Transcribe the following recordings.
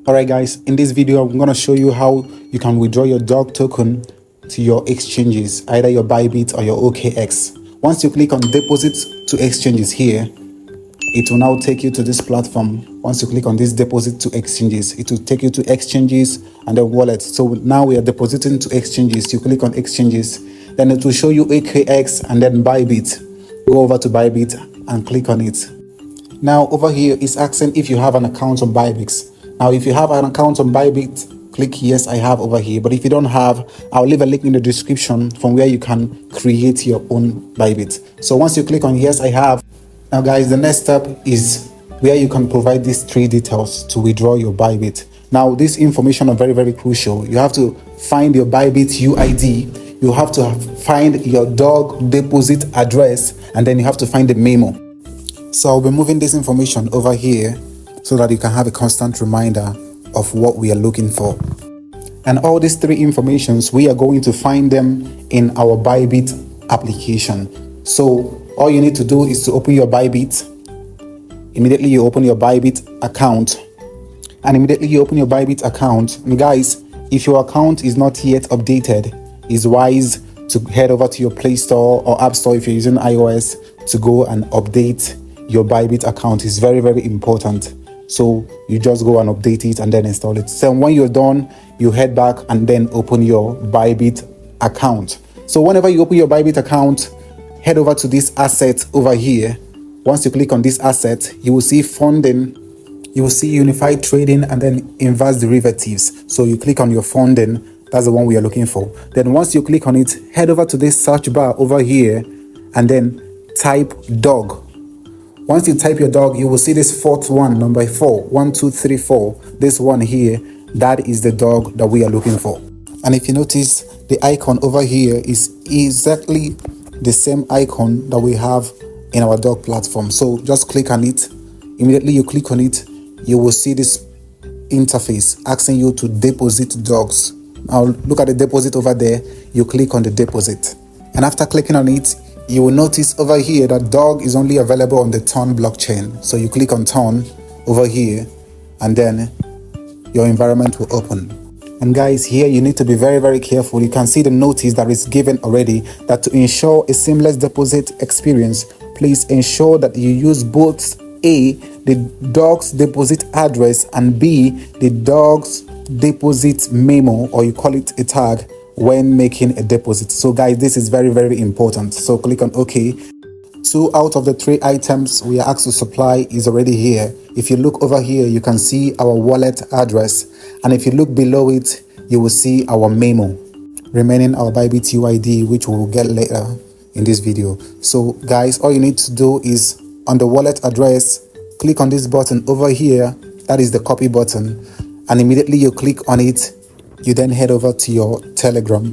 Alright guys, in this video I'm going to show you how you can withdraw your dog token to your exchanges, either your ByBit or your OKX. Once you click on deposit to exchanges here, it will now take you to this platform. Once you click on this deposit to exchanges, it will take you to exchanges and the wallet. So now we are depositing to exchanges. You click on exchanges, then it will show you OKX and then ByBit. Go over to ByBit and click on it. Now over here it's asking if you have an account on ByBit. Now if you have an account on ByBit, click yes, I have over here. But if you don't have, I'll leave a link in the description from where you can create your own ByBit. So once you click on yes, I have. Now guys, the next step is where you can provide these three details to withdraw your ByBit. Now this information are very crucial. You have to find your ByBit UID. You have to find your dog deposit address, and then you have to find the memo. So I'll be moving this information over here so that you can have a constant reminder of what we are looking for. And all these three informations, we are going to find them in our ByBit application. So all you need to do is to open your ByBit. Immediately you open your ByBit account. And immediately you open your ByBit account. And guys, if your account is not yet updated, it's wise to head over to your Play Store or App Store if you're using iOS to go and update your ByBit account. Is very important. So you just go and update it and then install it. So when you're done, you head back and then open your ByBit account. So whenever you open your ByBit account, head over to this asset over here. Once you click on this asset, you will see funding, you will see unified trading, and then inverse derivatives. So you click on your funding, that's the one we are looking for. Then once you click on it, head over to this search bar over here and then type dog. Once you type your dog, you will see this fourth one, number 4, 1, 2, 3, 4. This one here, that is the dog that we are looking for. And if you notice, the icon over here is exactly the same icon that we have in our dog platform. So just click on it. Immediately you click on it, you will see this interface asking you to deposit dogs. Now look at the deposit over there. You click on the deposit. And after clicking on it, you will notice over here that dog is only available on the Ton blockchain. So you click on Ton over here and then your environment will open. And guys, here you need to be very careful. You can see the notice that is given already that to ensure a seamless deposit experience, please ensure that you use both A, the dog's deposit address, and B, the dog's deposit memo, or you call it a tag, when making a deposit. So guys, this is very important. So click on OK. 2 out of the 3 items we are asked to supply is already here. If you look over here, you can see our wallet address, and if you look below it, you will see our memo, remaining our ByBit UID, which we will get later in this video. So guys, all you need to do is on the wallet address, click on this button over here, that is the copy button, and immediately you click on it. You then head over to your Telegram,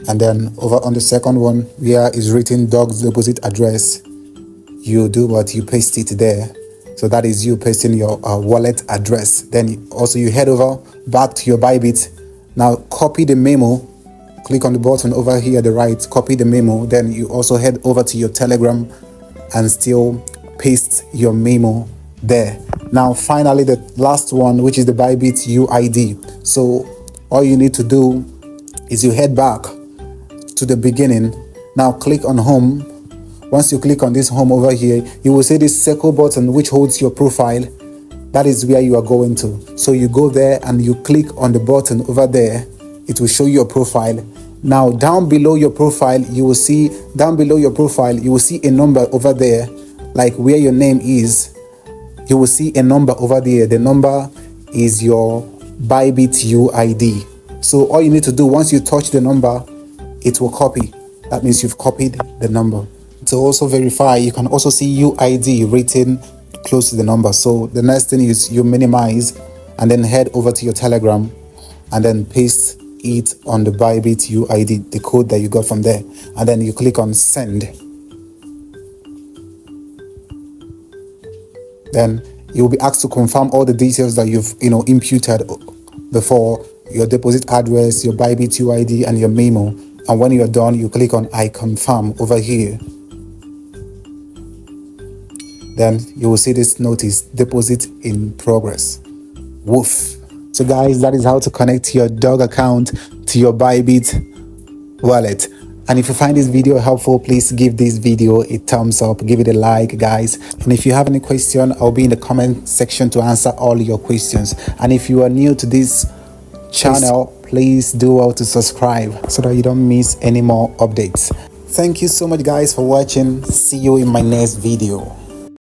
and then over on the second one where is written dog's deposit address, you do what you paste it there. So that is you pasting your wallet address. Then also you head over back to your ByBit. Now copy the memo, click on the button over here at the right, copy the memo. Then you also head over to your Telegram and still paste your memo there. Now finally the last one, which is the ByBit UID. So all you need to do is you head back to the beginning. Now click on home. Once you click on this home over here, you will see this circle button which holds your profile. That is where you are going to. So you go there and you click on the button over there. It will show your profile. Now down below your profile, you will see a number over there, like where your name is. You will see a number over there. The number is your ByBit UID. So all you need to do, once you touch the number, it will copy. That means you've copied the number. To also verify, you can also see UID written close to the number. So the next thing is you minimize and then head over to your Telegram and then paste it on the ByBit UID, the code that you got from there, and then you click on send. Then you will be asked to confirm all the details that you've imputed before, your deposit address, your ByBit UID, and your memo. And when you're done, you click on I confirm over here. Then you will see this notice, deposit in progress. Woof. So guys, that is how to connect your dog account to your ByBit wallet. And if you find this video helpful, please give this video a thumbs up, give it a like, guys. And if you have any question, I'll be in the comment section to answer all your questions. And if you are new to this channel, please do well to subscribe so that you don't miss any more updates. Thank you so much, guys, for watching. See you in my next video.